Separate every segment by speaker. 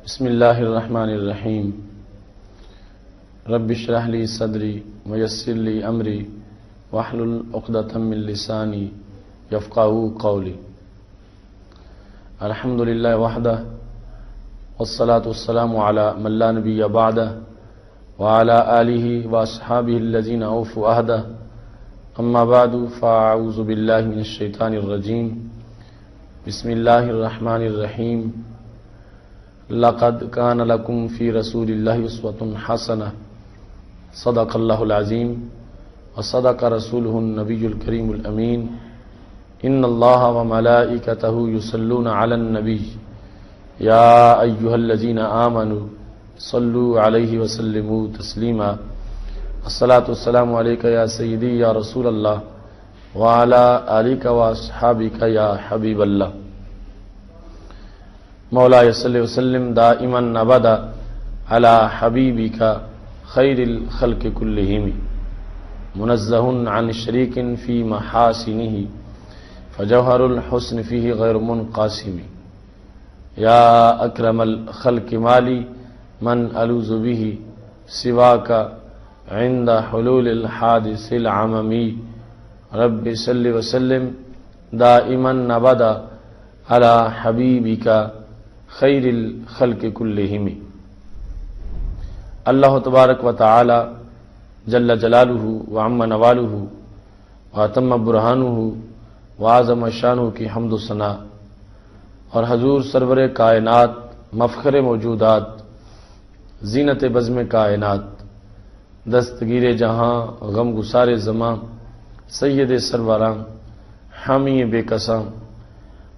Speaker 1: بسم اللہ الرحمن الرحیم رب اشرح لی صدری ویسر لی امری واحلل عقدۃ من لسانی یفقہوا قولی۔ الحمد للہ وحدہ والصلاة والسلام علی من لا نبی بعدہ وعلی آلہ واصحابہ الذین اوفوا عہدہ، اما بعد فاعوذ باللہ من الشیطان الرجیم۔ بسم اللہ الرحمن الرحیم۔ لقد كان لكم في رسول الله اسوة حسنة صدق الله العظيم وصدق رسوله النبي الكريم الأمين إن الله وملائكته يصلون على النبي يا أيها الذين آمنوا صلوا عليه وسلموا تسليما۔ الصلاة والسلام عليك يا سيدي يا رسول الله وعلى آلك وأصحابك يا حبيب الله۔ مولاي صلی وسلم دائما ابدا على حبيبك خير الخلق كلهم منزه عن شريك في محاسنه فجوهر الحسن فيه غير منقسم۔ يا أكرم الخلق مالي من ألوذ به سواك عند حلول الحادث العممي رب صل وسلم دائما ابدا على حبيبك خیر الخلق کلہم۔ اللہ تبارک و تعالی جل جلالہ وعم نوالہ واتم برہانہ وعظم شانہ کی حمد و ثنا، اور حضور سرور کائنات مفخر موجودات زینت بزم کائنات دستگیر جہاں غم گسار زماں سید سروراں حامی بے کساں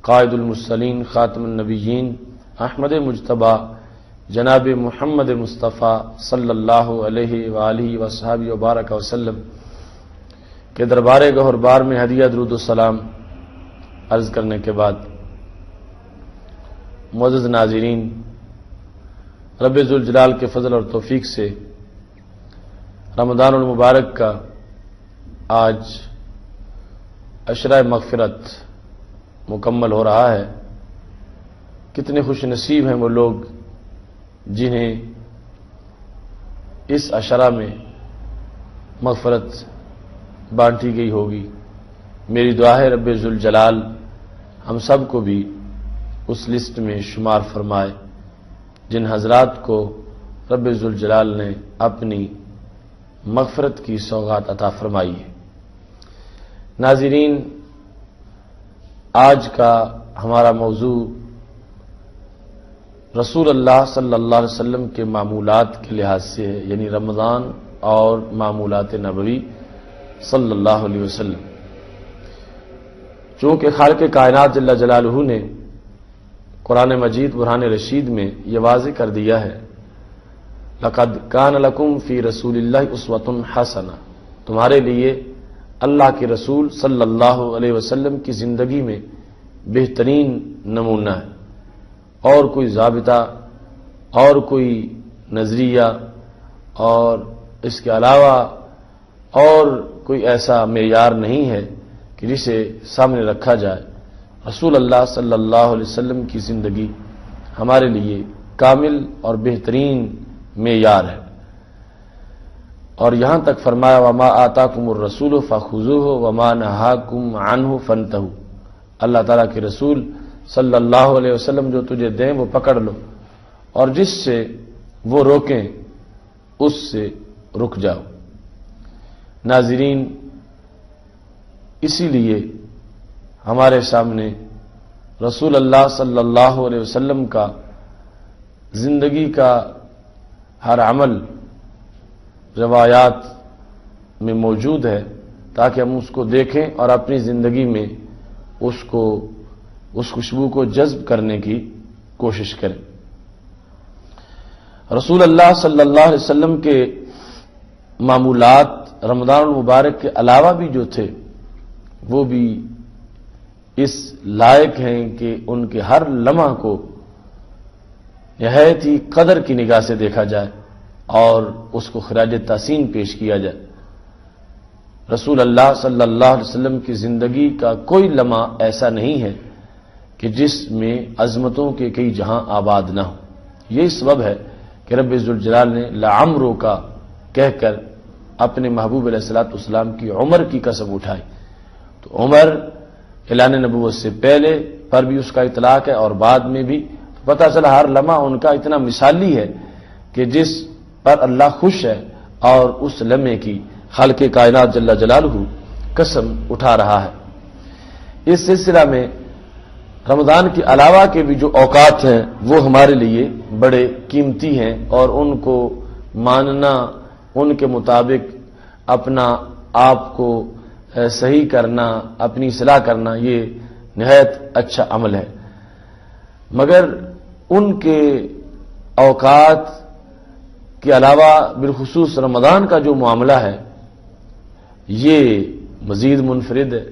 Speaker 1: قائد المرسلین خاتم النبیین احمد مجتبیٰ جناب محمد مصطفیٰ صلی اللہ علیہ وآلہ وصحبہ وبارک وسلم کے دربار گہر بار میں ہدیہ درود و سلام عرض کرنے کے بعد، معزز ناظرین، رب ذوالجلال کے فضل اور توفیق سے رمضان المبارک کا آج عشرہ مغفرت مکمل ہو رہا ہے۔ کتنے خوش نصیب ہیں وہ لوگ جنہیں اس عشرہ میں مغفرت بانٹی گئی ہوگی۔ میری دعا ہے رب ذوالجلال ہم سب کو بھی اس لسٹ میں شمار فرمائے جن حضرات کو رب ذوالجلال نے اپنی مغفرت کی سوغات عطا فرمائی ہے۔ ناظرین، آج کا ہمارا موضوع رسول اللہ صلی اللہ علیہ وسلم کے معمولات کے لحاظ سے ہے، یعنی رمضان اور معمولات نبوی صلی اللہ علیہ وسلم۔ چونکہ خالق کائنات جل جلالہ نے قرآن مجید برہان رشید میں یہ واضح کر دیا ہے، لقد کان لکم فی رسول اللہ اسوۃ حسنہ، تمہارے لیے اللہ کے رسول صلی اللہ علیہ وسلم کی زندگی میں بہترین نمونہ ہے، اور کوئی ضابطہ اور کوئی نظریہ اور اس کے علاوہ اور کوئی ایسا معیار نہیں ہے کہ جسے سامنے رکھا جائے۔ رسول اللہ صلی اللہ علیہ وسلم کی زندگی ہمارے لیے کامل اور بہترین معیار ہے، اور یہاں تک فرمایا وما آتاکم الرسول فخذوہ وما نہاکم عنہ فانتہوا، اللہ تعالیٰ کے رسول صلی اللہ علیہ وسلم جو تجھے دیں وہ پکڑ لو، اور جس سے وہ روکیں اس سے رک جاؤ۔ ناظرین، اسی لیے ہمارے سامنے رسول اللہ صلی اللہ علیہ وسلم کا زندگی کا ہر عمل روایات میں موجود ہے تاکہ ہم اس کو دیکھیں اور اپنی زندگی میں اس خوشبو کو جذب کرنے کی کوشش کریں۔ رسول اللہ صلی اللہ علیہ وسلم کے معمولات رمضان المبارک کے علاوہ بھی جو تھے وہ بھی اس لائق ہیں کہ ان کے ہر لمحہ کو نہایت ہی قدر کی نگاہ سے دیکھا جائے اور اس کو خراج تحسین پیش کیا جائے۔ رسول اللہ صلی اللہ علیہ وسلم کی زندگی کا کوئی لمحہ ایسا نہیں ہے کہ جس میں عظمتوں کے کئی جہاں آباد نہ ہو، یہی سبب ہے کہ رب ذوالجلال نے لعمرو کا کہہ کر اپنے محبوب علیہ الصلوۃ والسلام کی عمر کی قسم اٹھائی. تو عمر اعلان نبوت سے پہلے پر بھی اس کا اطلاق ہے اور بعد میں بھی. پتہ چلا ہر لمحہ ان کا اتنا مثالی ہے کہ جس پر اللہ خوش ہے اور اس لمحے کی خالق کائنات جل جلالہ قسم اٹھا رہا ہے. اس سلسلہ میں رمضان کے علاوہ کے بھی جو اوقات ہیں وہ ہمارے لیے بڑے قیمتی ہیں اور ان کو ماننا، ان کے مطابق اپنا آپ کو صحیح کرنا، اپنی اصلاح کرنا، یہ نہایت اچھا عمل ہے. مگر ان کے اوقات کے علاوہ بالخصوص رمضان کا جو معاملہ ہے یہ مزید منفرد ہے.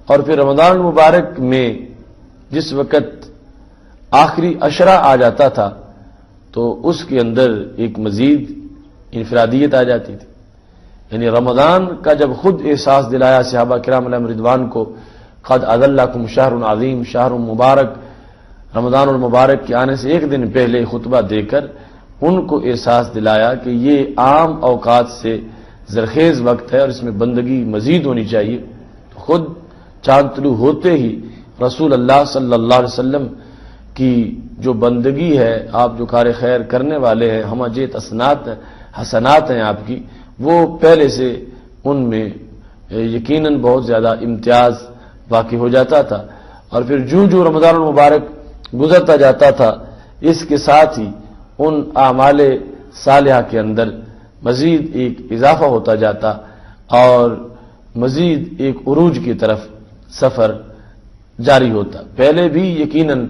Speaker 1: اور پھر رمضان المبارک میں جس وقت آخری عشرہ آ جاتا تھا تو اس کے اندر ایک مزید انفرادیت آ جاتی تھی. یعنی رمضان کا جب خود احساس دلایا صحابہ کرام علیہم رضوان کو، قد اذلکم شہر عظیم شہر مبارک، رمضان المبارک کے آنے سے ایک دن پہلے خطبہ دے کر ان کو احساس دلایا کہ یہ عام اوقات سے زرخیز وقت ہے اور اس میں بندگی مزید ہونی چاہیے. تو خود چاند طلوع ہوتے ہی رسول اللہ صلی اللہ علیہ وسلم کی جو بندگی ہے، آپ جو کار خیر کرنے والے ہیں، ہمہ جیت حسنات ہیں آپ کی، وہ پہلے سے ان میں یقیناً بہت زیادہ امتیاز واقع ہو جاتا تھا. اور پھر جو رمضان المبارک گزرتا جاتا تھا اس کے ساتھ ہی ان اعمال صالحہ کے اندر مزید ایک اضافہ ہوتا جاتا اور مزید ایک عروج کی طرف سفر جاری ہوتا. پہلے بھی یقیناً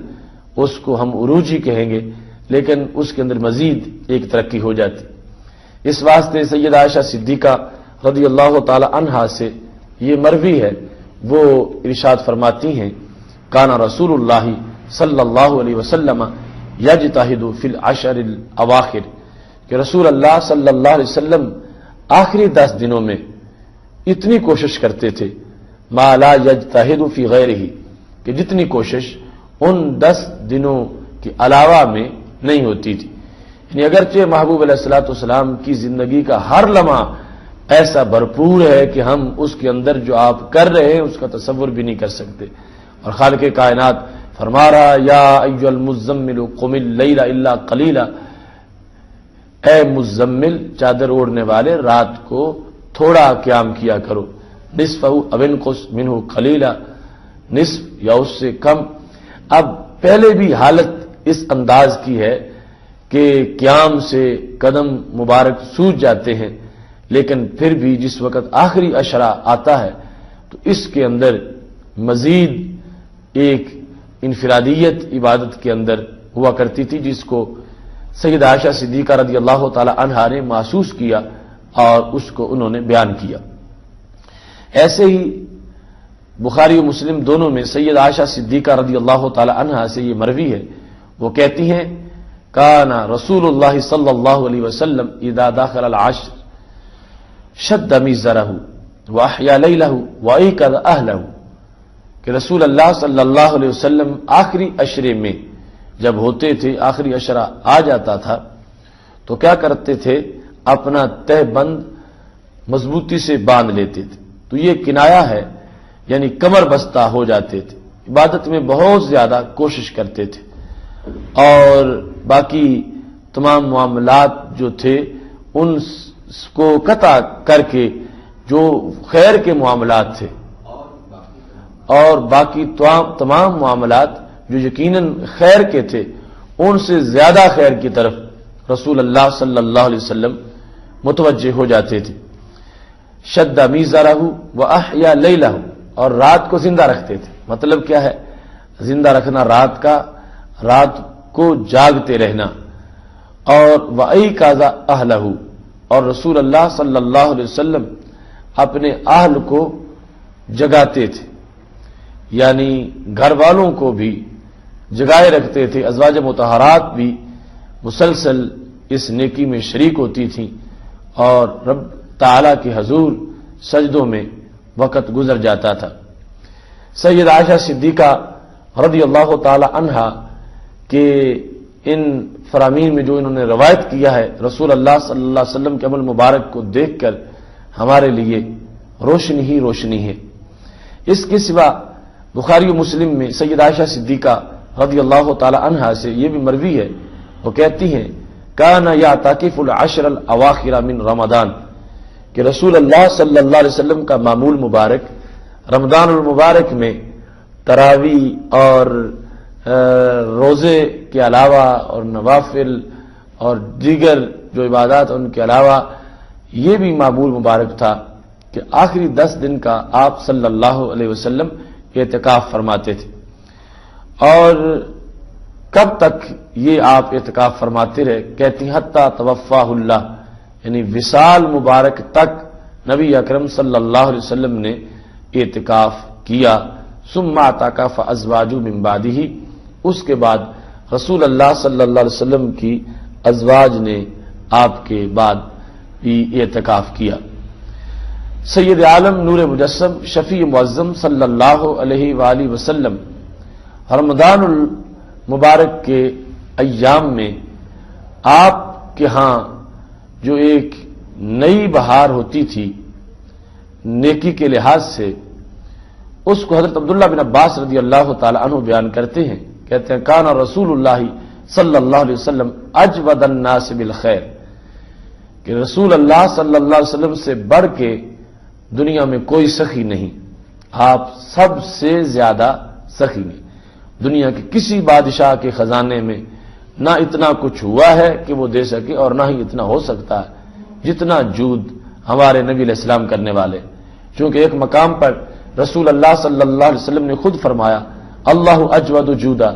Speaker 1: اس کو ہم عروج ہی کہیں گے لیکن اس کے اندر مزید ایک ترقی ہو جاتی. اس واسطے سیدہ عائشہ صدیقہ رضی اللہ تعالی عنہا سے یہ مروی ہے، وہ ارشاد فرماتی ہیں کانا رسول اللہ صلی اللہ علیہ وسلم یجتہد فی العشر الاواخر، کہ رسول اللہ صلی اللہ علیہ وسلم آخری 10 دنوں میں اتنی کوشش کرتے تھے ما لا یجتہد فی غیرہ، کہ جتنی کوشش ان 10 دنوں کے علاوہ میں نہیں ہوتی تھی. یعنی اگرچہ محبوب علیہ الصلوۃ والسلام کی زندگی کا ہر لمحہ ایسا بھرپور ہے کہ ہم اس کے اندر جو آپ کر رہے ہیں اس کا تصور بھی نہیں کر سکتے. اور خالق کائنات فرما رہا یا ایھا المزمل قم اللیل الا قلیلا، اے مزمل چادر اوڑھنے والے رات کو تھوڑا قیام کیا کرو، نصفہ او انقص منہ قلیلا، نصف یا اس سے کم. اب پہلے بھی حالت اس انداز کی ہے کہ قیام سے قدم مبارک سوج جاتے ہیں، لیکن پھر بھی جس وقت آخری عشرہ آتا ہے تو اس کے اندر مزید ایک انفرادیت عبادت کے اندر ہوا کرتی تھی جس کو سیدہ عائشہ صدیقہ رضی اللہ تعالی عنہا نے محسوس کیا اور اس کو انہوں نے بیان کیا. ایسے ہی بخاری و مسلم دونوں میں سیدہ عائشہ صدیقہ رضی اللہ تعالی عنہا سے یہ مروی ہے، وہ کہتی ہیں کانا رسول اللہ صلی اللہ علیہ وسلم اذا دخل العشر شد میزرہ واحیا لیلہ وایقظ اہلہ، کہ رسول اللہ صلی اللہ علیہ وسلم آخری عشرے میں جب ہوتے تھے، آخری عشرہ آ جاتا تھا تو کیا کرتے تھے، اپنا تہ بند مضبوطی سے باندھ لیتے تھے. تو یہ کنایا ہے، یعنی کمر بستہ ہو جاتے تھے، عبادت میں بہت زیادہ کوشش کرتے تھے اور باقی تمام معاملات جو تھے ان کو قطع کر کے جو خیر کے معاملات تھے اور باقی تمام معاملات جو یقیناً خیر کے تھے ان سے زیادہ خیر کی طرف رسول اللہ صلی اللہ علیہ وسلم متوجہ ہو جاتے تھے. شد میزرہ واحیا لیلہ، اور رات کو زندہ رکھتے تھے. مطلب کیا ہے زندہ رکھنا رات کا، رات کو جاگتے رہنا. اور وایقظ اہلہ، اور رسول اللہ صلی اللہ علیہ وسلم اپنے اہل کو جگاتے تھے، یعنی گھر والوں کو بھی جگائے رکھتے تھے. ازواج مطہرات بھی مسلسل اس نیکی میں شریک ہوتی تھیں اور رب تعالی کے حضور سجدوں میں وقت گزر جاتا تھا. سید عائشہ صدیقہ رضی اللہ تعالی عنہا کے ان فرامین میں جو انہوں نے روایت کیا ہے رسول اللہ صلی اللہ علیہ وسلم کے عمل مبارک کو دیکھ کر ہمارے لیے روشنی ہی روشنی ہے۔ اس کے سوا بخاری و مسلم میں سید عائشہ صدیقہ رضی اللہ تعالی عنہا سے یہ بھی مروی ہے، وہ کہتی ہیں کان یعتکف العشر الاواخر من رمضان، کہ رسول اللہ صلی اللہ علیہ وسلم کا معمول مبارک رمضان المبارک میں تراویح اور روزے کے علاوہ اور نوافل اور دیگر جو عبادات ان کے علاوہ یہ بھی معمول مبارک تھا کہ آخری 10 دن کا آپ صلی اللہ علیہ وسلم اعتکاف فرماتے تھے۔ اور کب تک یہ آپ اعتکاف فرماتے رہے؟ کہتی حتی توفاہ اللہ، یعنی وصال مبارک تک نبی اکرم صلی اللہ علیہ وسلم نے اعتکاف کیا۔ ثم اعتکف ازواج من بعدہ، اس کے بعد رسول اللہ صلی اللہ علیہ وسلم کی ازواج نے آپ کے بعد بھی اعتکاف کیا۔ سید عالم نور مجسم شفیع معظم صلی اللہ علیہ وآلہ وسلم رمضان المبارک کے ایام میں آپ کے ہاں جو ایک نئی بہار ہوتی تھی نیکی کے لحاظ سے، اس کو حضرت عبداللہ بن عباس رضی اللہ تعالی عنہ بیان کرتے ہیں، کہتے ہیں کان رسول اللہ صلی اللہ علیہ وسلم اجود الناس بالخیر، کہ رسول اللہ صلی اللہ علیہ وسلم سے بڑھ کے دنیا میں کوئی سخی نہیں، آپ سب سے زیادہ سخی ہیں۔ دنیا کے کسی بادشاہ کے خزانے میں نہ اتنا کچھ ہوا ہے کہ وہ دے سکے اور نہ ہی اتنا ہو سکتا ہے جتنا جود ہمارے نبی علیہ السلام کرنے والے، چونکہ ایک مقام پر رسول اللہ صلی اللہ علیہ وسلم نے خود فرمایا اللہ اجود جودا،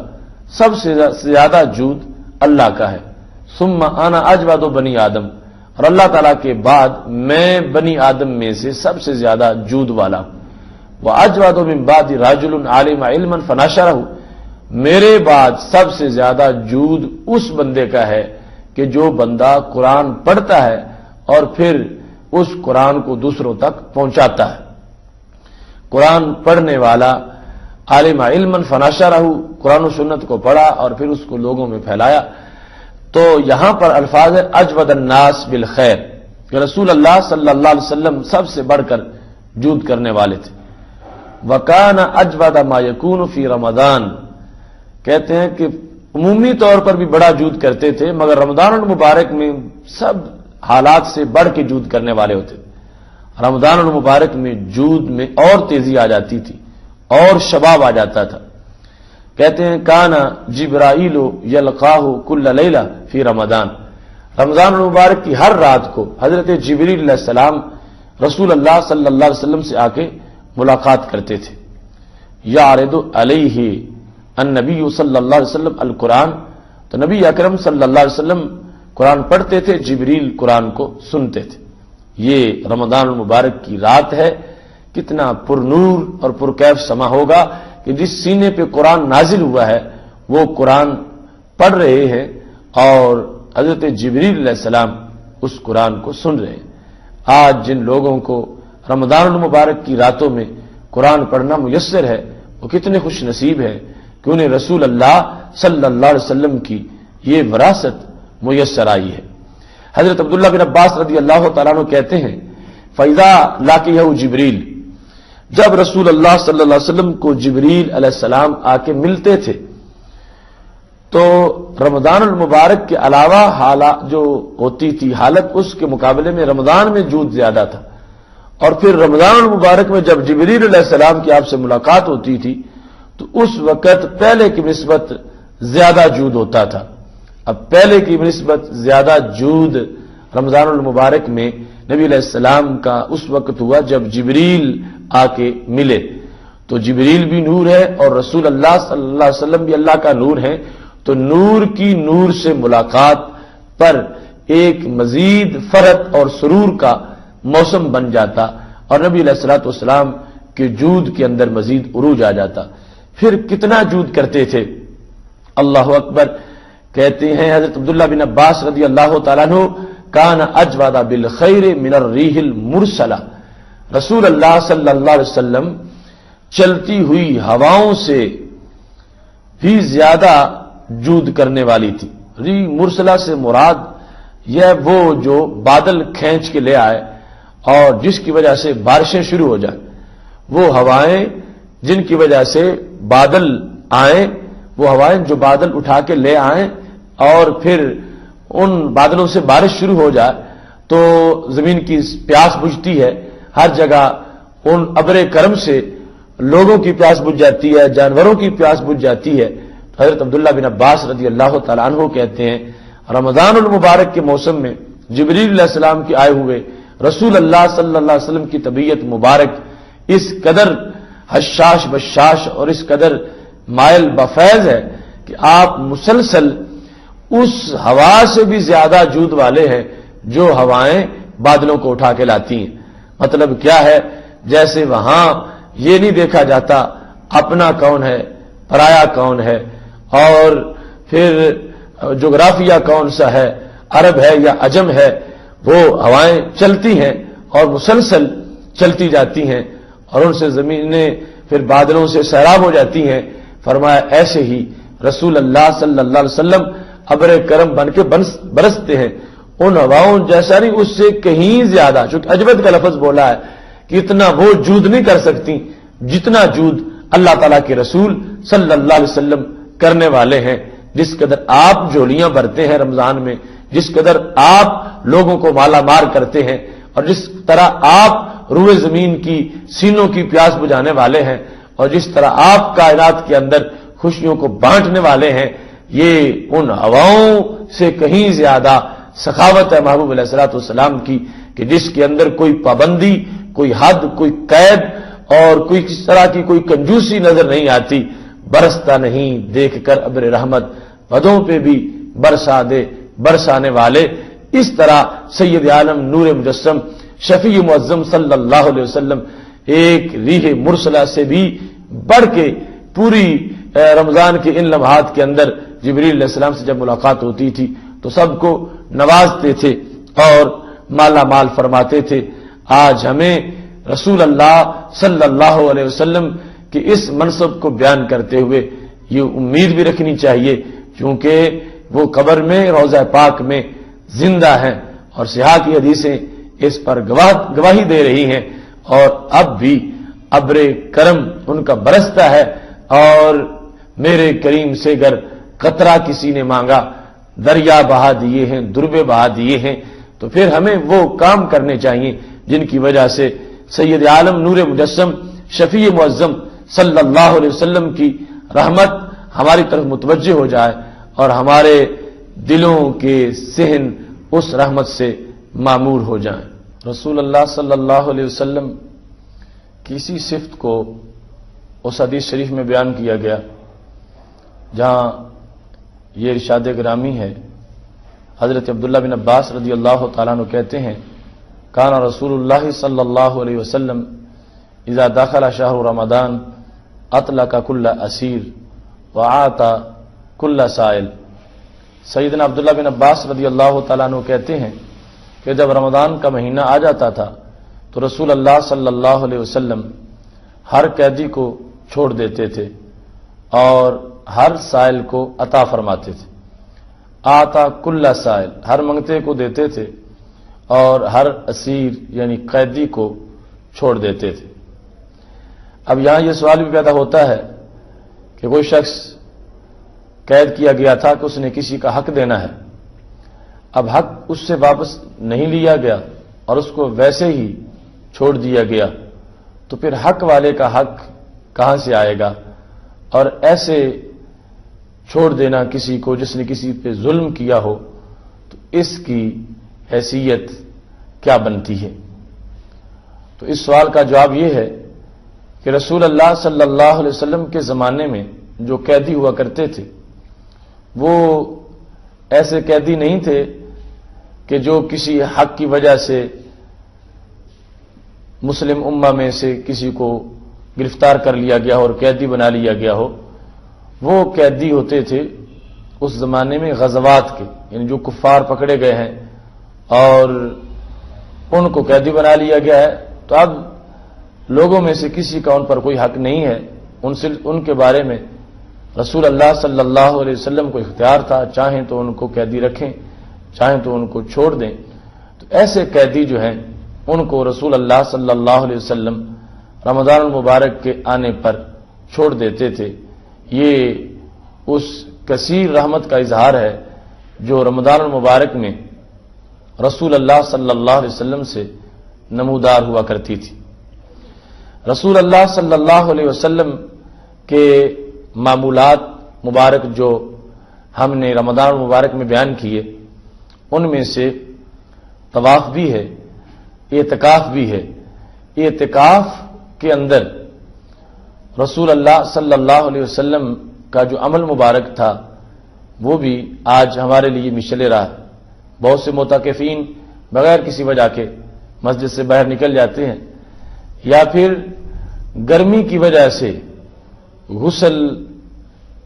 Speaker 1: سب سے زیادہ جود اللہ کا ہے، ثم انا اجود بنی آدم، اور اللہ تعالیٰ کے بعد میں بنی آدم میں سے سب سے زیادہ جود والا ہوں، وَأَجْوَدُ مِن بَعْدِ رَجُلٌ عَلِمَ عِلْمًا فَنَشَرَهُ، میرے بعد سب سے زیادہ جود اس بندے کا ہے کہ جو بندہ قرآن پڑھتا ہے اور پھر اس قرآن کو دوسروں تک پہنچاتا ہے۔ قرآن پڑھنے والا عالم علما فنشرہ، قرآن و سنت کو پڑھا اور پھر اس کو لوگوں میں پھیلایا۔ تو یہاں پر الفاظ ہے اجود الناس بالخیر، کہ رسول اللہ صلی اللہ علیہ وسلم سب سے بڑھ کر جود کرنے والے تھے۔ وکان اجود ما یکون فی رمضان، کہتے ہیں کہ عمومی طور پر بھی بڑا جود کرتے تھے، مگر رمضان المبارک میں سب حالات سے بڑھ کے جود کرنے والے ہوتے تھے۔ رمضان المبارک میں جود میں اور تیزی آ جاتی تھی اور شباب آ جاتا تھا۔ کہتے ہیں کانا جبرائیل یلقاہ کل لیلہ فی رمضان، رمضان المبارک کی ہر رات کو حضرت جبریل علیہ السلام رسول اللہ صلی اللہ علیہ وسلم سے آ کے ملاقات کرتے تھے۔ یعرض علیہ النبی صلی اللہ علیہ وسلم القرآن، تو نبی اکرم صلی اللہ علیہ وسلم قرآن پڑھتے تھے، جبریل قرآن کو سنتے تھے۔ یہ رمضان المبارک کی رات ہے، کتنا پر نور اور پرکیف سما ہوگا کہ جس سینے پہ قرآن نازل ہوا ہے وہ قرآن پڑھ رہے ہیں اور حضرت جبریل علیہ السلام اس قرآن کو سن رہے ہیں۔ آج جن لوگوں کو رمضان المبارک کی راتوں میں قرآن پڑھنا میسر ہے وہ کتنے خوش نصیب ہیں کہ انہیں رسول اللہ صلی اللہ علیہ وسلم کی یہ وراثت میسر آئی ہے۔ حضرت عبداللہ بن عباس رضی اللہ تعالیٰ عنہ کہتے ہیں فَإِذَا لَقِيَهُ جبریل، جب رسول اللہ صلی اللہ علیہ وسلم کو جبریل علیہ السلام آ کے ملتے تھے تو رمضان المبارک کے علاوہ حالات جو ہوتی تھی حالت اس کے مقابلے میں رمضان میں جود زیادہ تھا، اور پھر رمضان المبارک میں جب جبریل علیہ السلام کی آپ سے ملاقات ہوتی تھی تو اس وقت پہلے کی نسبت زیادہ جود ہوتا تھا۔ اب پہلے کی نسبت زیادہ جود رمضان المبارک میں نبی علیہ السلام کا اس وقت ہوا جب جبریل آ کے ملے، تو جبریل بھی نور ہے اور رسول اللہ صلی اللہ علیہ وسلم بھی اللہ کا نور ہے، تو نور کی نور سے ملاقات پر ایک مزید فرحت اور سرور کا موسم بن جاتا اور نبی علیہ الصلوۃ والسلام کے جود کے اندر مزید عروج آ جاتا۔ پھر کتنا جود کرتے تھے، اللہ اکبر۔ کہتے ہیں حضرت عبداللہ بن عباس رضی اللہ تعالیٰ عنہ کان اجود بالخیر من الریح المرسلہ، رسول اللہ صلی اللہ علیہ وسلم چلتی ہوئی ہواؤں سے بھی زیادہ جود کرنے والی تھی، ری مرسلہ سے مراد یہ وہ جو بادل کھینچ کے لے آئے اور جس کی وجہ سے بارشیں شروع ہو جائیں، وہ ہوائیں جن کی وجہ سے بادل آئیں، وہ ہوائیں جو بادل اٹھا کے لے آئیں اور پھر ان بادلوں سے بارش شروع ہو جائے تو زمین کی پیاس بجھتی ہے، ہر جگہ ان ابر کرم سے لوگوں کی پیاس بجھ جاتی ہے، جانوروں کی پیاس بجھ جاتی ہے۔ حضرت عبداللہ بن عباس رضی اللہ تعالیٰ عنہ کہتے ہیں رمضان المبارک کے موسم میں جبریل علیہ السلام کے آئے ہوئے رسول اللہ صلی اللہ علیہ وسلم کی طبیعت مبارک اس قدر حشاش بشاش اور اس قدر مائل بفیض ہے کہ آپ مسلسل اس ہوا سے بھی زیادہ جود والے ہیں جو ہوائیں بادلوں کو اٹھا کے لاتی ہیں۔ مطلب کیا ہے؟ جیسے وہاں یہ نہیں دیکھا جاتا اپنا کون ہے، پرایا کون ہے، اور پھر جغرافیہ کون سا ہے، عرب ہے یا عجم ہے، وہ ہوائیں چلتی ہیں اور مسلسل چلتی جاتی ہیں اور ان سے زمینیں پھر بادلوں سے سیراب ہو جاتی ہیں۔ فرمایا ایسے ہی رسول اللہ صلی اللہ علیہ وسلم ابر کرم بن کے برستے ہیں، ان ہواؤں جیسا نہیں، اس سے کہیں زیادہ، چونکہ اجود کا لفظ بولا ہے کہ اتنا وہ جود نہیں کر سکتی جتنا جود اللہ تعالیٰ کے رسول صلی اللہ علیہ وسلم کرنے والے ہیں۔ جس قدر آپ جھولیاں بھرتے ہیں رمضان میں، جس قدر آپ لوگوں کو مالا مال کرتے ہیں، اور جس طرح آپ روئے زمین کی سینوں کی پیاس بجھانے والے ہیں، اور جس طرح آپ کائنات کے اندر خوشیوں کو بانٹنے والے ہیں، یہ ان ہواؤں سے کہیں زیادہ سخاوت ہے محبوب علیہ الصلوۃ والسلام کی، کہ جس کے اندر کوئی پابندی، کوئی حد، کوئی قید اور کوئی کس طرح کی کوئی کنجوسی نظر نہیں آتی۔ برستا نہیں دیکھ کر ابر رحمت، بدوں پہ بھی برسا دے برسانے والے۔ اس طرح سید عالم نور مجسم شفیع معظم صلی اللہ علیہ وسلم ایک ریح مرسلہ سے بھی بڑھ کے پوری رمضان کے ان لمحات کے اندر جبریل علیہ السلام سے جب ملاقات ہوتی تھی تو سب کو نوازتے تھے اور مالا مال فرماتے تھے۔ آج ہمیں رسول اللہ صلی اللہ علیہ وسلم کہ اس منصب کو بیان کرتے ہوئے یہ امید بھی رکھنی چاہیے، چونکہ وہ قبر میں روضہ پاک میں زندہ ہیں اور صحاح کی حدیثیں اس پر گواہی دے رہی ہیں، اور اب بھی ابر کرم ان کا برستا ہے، اور میرے کریم سے گر قطرہ کسی نے مانگا، دریا بہا دیے ہیں، دربے بہا دیے ہیں۔ تو پھر ہمیں وہ کام کرنے چاہیے جن کی وجہ سے سید عالم نور مجسم شفیع معظم صلی اللہ علیہ وسلم کی رحمت ہماری طرف متوجہ ہو جائے اور ہمارے دلوں کے صحن اس رحمت سے معمور ہو جائیں۔ رسول اللہ صلی اللہ علیہ وسلم کی اسی صفت کو اس حدیث شریف میں بیان کیا گیا جہاں یہ ارشاد گرامی ہے۔ حضرت عبداللہ بن عباس رضی اللہ تعالیٰ عنہ کہتے ہیں کان رسول اللہ صلی اللہ علیہ وسلم اذا دخل شہر رمضان اطلق کل اسیر وعاطى کل سائل۔ سیدنا عبداللہ بن عباس رضی اللہ تعالیٰ عنہ کہتے ہیں کہ جب رمضان کا مہینہ آ جاتا تھا تو رسول اللہ صلی اللہ علیہ وسلم ہر قیدی کو چھوڑ دیتے تھے اور ہر سائل کو عطا فرماتے تھے۔ آتا کل سائل، ہر منگتے کو دیتے تھے اور ہر اسیر یعنی قیدی کو چھوڑ دیتے تھے۔ اب یہاں یہ سوال بھی پیدا ہوتا ہے کہ کوئی شخص قید کیا گیا تھا کہ اس نے کسی کا حق دینا ہے، اب حق اس سے واپس نہیں لیا گیا اور اس کو ویسے ہی چھوڑ دیا گیا، تو پھر حق والے کا حق کہاں سے آئے گا؟ اور ایسے چھوڑ دینا کسی کو جس نے کسی پہ ظلم کیا ہو تو اس کی حیثیت کیا بنتی ہے؟ تو اس سوال کا جواب یہ ہے کہ رسول اللہ صلی اللہ علیہ وسلم کے زمانے میں جو قیدی ہوا کرتے تھے وہ ایسے قیدی نہیں تھے کہ جو کسی حق کی وجہ سے مسلم امہ میں سے کسی کو گرفتار کر لیا گیا ہو اور قیدی بنا لیا گیا ہو۔ وہ قیدی ہوتے تھے اس زمانے میں غزوات کے، یعنی جو کفار پکڑے گئے ہیں اور ان کو قیدی بنا لیا گیا ہے، تو اب لوگوں میں سے کسی کا ان پر کوئی حق نہیں ہے، ان کے بارے میں رسول اللہ صلی اللہ علیہ وسلم کو اختیار تھا، چاہیں تو ان کو قیدی رکھیں، چاہیں تو ان کو چھوڑ دیں۔ تو ایسے قیدی جو ہیں ان کو رسول اللہ صلی اللہ علیہ وسلم رمضان المبارک کے آنے پر چھوڑ دیتے تھے۔ یہ اس کثیر رحمت کا اظہار ہے جو رمضان المبارک میں رسول اللہ صلی اللہ علیہ وسلم سے نمودار ہوا کرتی تھی۔ رسول اللہ صلی اللہ علیہ وسلم کے معمولات مبارک جو ہم نے رمضان المبارک میں بیان کیے، ان میں سے طواف بھی ہے، اعتکاف بھی ہے۔ اعتکاف کے اندر رسول اللہ صلی اللہ علیہ وسلم کا جو عمل مبارک تھا وہ بھی آج ہمارے لیے مشعل راہ ہے۔ بہت سے معتکفین بغیر کسی وجہ کے مسجد سے باہر نکل جاتے ہیں، یا پھر گرمی کی وجہ سے غسل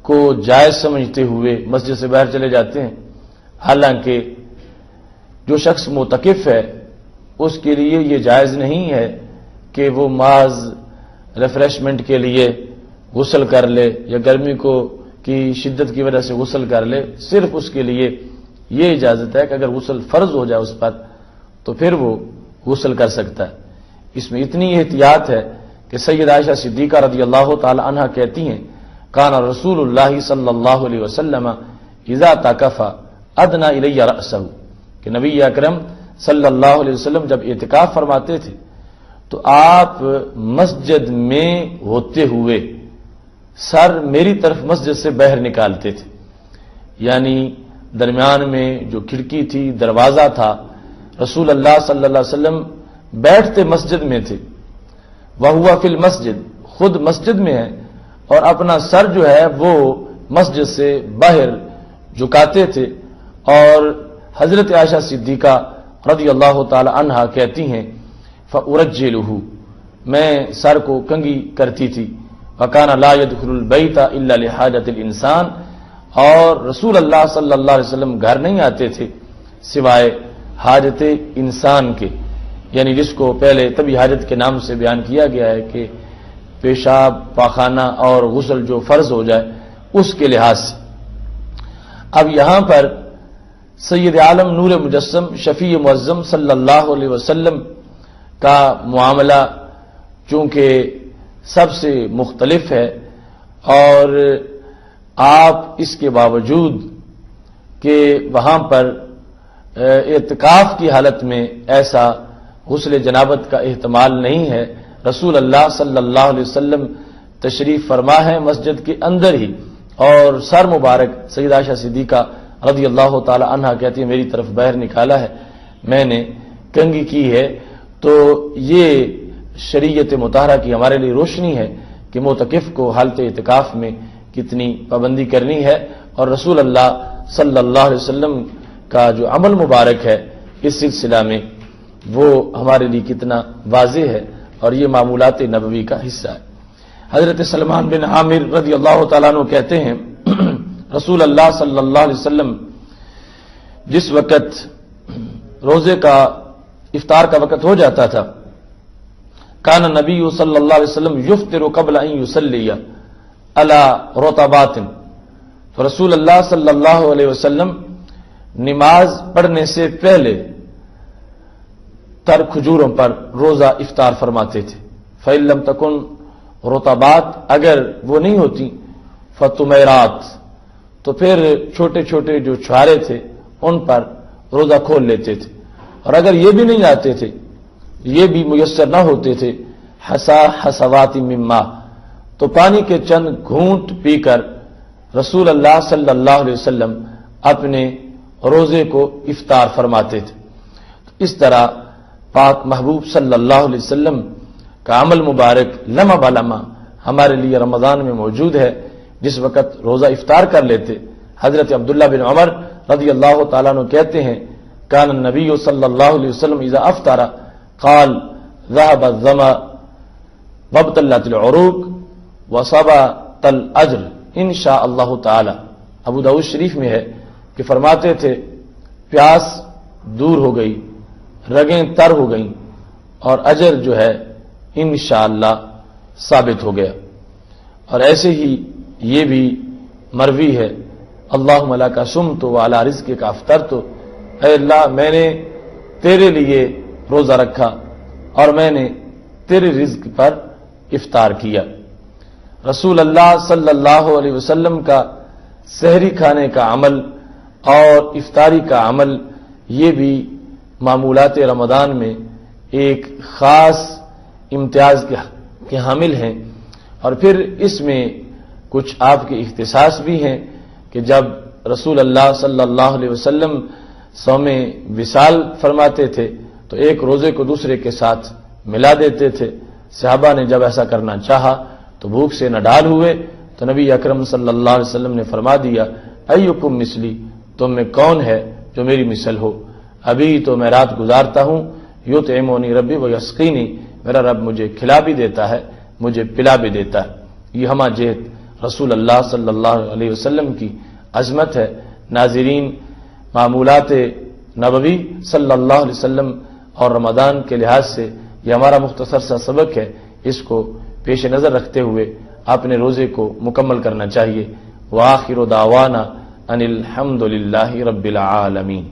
Speaker 1: کو جائز سمجھتے ہوئے مسجد سے باہر چلے جاتے ہیں، حالانکہ جو شخص معتکف ہے اس کے لیے یہ جائز نہیں ہے کہ وہ محض ریفریشمنٹ کے لیے غسل کر لے یا گرمی کی شدت کی وجہ سے غسل کر لے۔ صرف اس کے لیے یہ اجازت ہے کہ اگر غسل فرض ہو جائے اس پر تو پھر وہ غسل کر سکتا ہے۔ اس میں اتنی احتیاط ہے کہ سید عائشہ صدیقہ رضی اللہ تعالی عنہ کہتی ہیں، کان رسول اللہ صلی اللہ علیہ وسلم اذا تکف ادنا الی رأسہ، کہ نبی اکرم صلی اللہ علیہ وسلم جب اعتکاف فرماتے تھے تو آپ مسجد میں ہوتے ہوئے سر میری طرف مسجد سے باہر نکالتے تھے، یعنی درمیان میں جو کھڑکی تھی، دروازہ تھا، رسول اللہ صلی اللہ علیہ وسلم بیٹھتے مسجد میں تھے، وہو فی المسجد، خود مسجد میں ہے اور اپنا سر جو ہے وہ مسجد سے باہر جھکاتے تھے۔ اور حضرت عائشہ صدیقہ رضی اللہ تعالی عنہا کہتی ہیں، فأرجلہ، میں سر کو کنگھی کرتی تھی، وکان لا يدخل البیت الا لحاجۃ الانسان، اور رسول اللہ صلی اللہ علیہ وسلم گھر نہیں آتے تھے سوائے حاجت انسان کے، یعنی جس کو پہلے طبی حاجت کے نام سے بیان کیا گیا ہے کہ پیشاب، پاخانہ اور غسل جو فرض ہو جائے اس کے لحاظ سے۔ اب یہاں پر سید عالم نور مجسم شفیع معظم صلی اللہ علیہ وسلم کا معاملہ چونکہ سب سے مختلف ہے، اور آپ اس کے باوجود کہ وہاں پر اعتکاف کی حالت میں ایسا غسل جنابت کا احتمال نہیں ہے، رسول اللہ صلی اللہ علیہ وسلم تشریف فرما ہے مسجد کے اندر ہی، اور سر مبارک سید عائشہ صدیقہ رضی اللہ تعالی عنہا کہتی ہے میری طرف باہر نکالا ہے، میں نے کنگھی کی ہے۔ تو یہ شریعت مطہرہ کی ہمارے لیے روشنی ہے کہ معتکف کو حالت اعتکاف میں کتنی پابندی کرنی ہے، اور رسول اللہ صلی اللہ علیہ وسلم کا جو عمل مبارک ہے اس سلسلہ میں وہ ہمارے لیے کتنا واضح ہے، اور یہ معمولات نبوی کا حصہ ہے۔ حضرت سلمان بن عامر رضی اللہ تعالیٰ عنہ کہتے ہیں، رسول اللہ صلی اللہ علیہ وسلم جس وقت روزے کا افطار کا وقت ہو جاتا تھا، کان نبی صلی اللہ علیہ وسلم یفطر قبل ان یصلی علی رطبات، تو رسول اللہ صلی اللہ علیہ وسلم نماز پڑھنے سے پہلے تر کھجوروں پر روزہ افطار فرماتے تھے۔ فإن لم تکن رطبات، اگر وہ نہیں ہوتی، فتمیرات، تو پھر چھوٹے چھوٹے جو چھوارے تھے ان پر روزہ کھول لیتے تھے، اور اگر یہ بھی نہیں آتے تھے، یہ بھی میسر نہ ہوتے تھے، حسا حسوات من ماء، تو پانی کے چند گھونٹ پی کر رسول اللہ صلی اللہ علیہ وسلم اپنے روزے کو افطار فرماتے تھے۔ اس طرح پاک محبوب صلی اللہ علیہ وسلم کا عمل مبارک لمحہ بلمحہ ہمارے لیے رمضان میں موجود ہے۔ جس وقت روزہ افطار کر لیتے، حضرت عبداللہ بن عمر رضی اللہ تعالیٰ عنہ کہتے ہیں، کان النبی صلی اللہ علیہ وسلم اذا افطر قال ذهب الظما وابتلت العروق وصبت الاجر ان شاء اللہ تعالی۔ ابو داؤد شریف میں ہے کہ فرماتے تھے پیاس دور ہو گئی، رگیں تر ہو گئیں، اور اجر جو ہے انشاءاللہ ثابت ہو گیا۔ اور ایسے ہی یہ بھی مروی ہے اللہم لک صمت وعلی رزقک افطرت، اے اللہ میں نے تیرے لیے روزہ رکھا اور میں نے تیرے رزق پر افطار کیا۔ رسول اللہ صلی اللہ علیہ وسلم کا سحری کھانے کا عمل اور افطاری کا عمل یہ بھی معمولات رمضان میں ایک خاص امتیاز کے حامل ہیں، اور پھر اس میں کچھ آپ کے اختصاص بھی ہیں کہ جب رسول اللہ صلی اللہ علیہ وسلم صوم وصال فرماتے تھے تو ایک روزے کو دوسرے کے ساتھ ملا دیتے تھے۔ صحابہ نے جب ایسا کرنا چاہا تو بھوک سے نڈال ہوئے تو نبی اکرم صلی اللہ علیہ وسلم نے فرما دیا ایکم مثلی، تم میں کون ہے جو میری مثل ہو؟ ابھی تو میں رات گزارتا ہوں، یطعمنی ربی ویسقینی، میرا رب مجھے کھلا بھی دیتا ہے مجھے پلا بھی دیتا ہے۔ یہ ہمہ جہت رسول اللہ صلی اللہ علیہ وسلم کی عظمت ہے۔ ناظرین، معمولات نبوی صلی اللہ علیہ وسلم اور رمضان کے لحاظ سے یہ ہمارا مختصر سا سبق ہے، اس کو پیش نظر رکھتے ہوئے اپنے روزے کو مکمل کرنا چاہیے۔ وآخر دعوانا ان الحمد للہ رب العالمین۔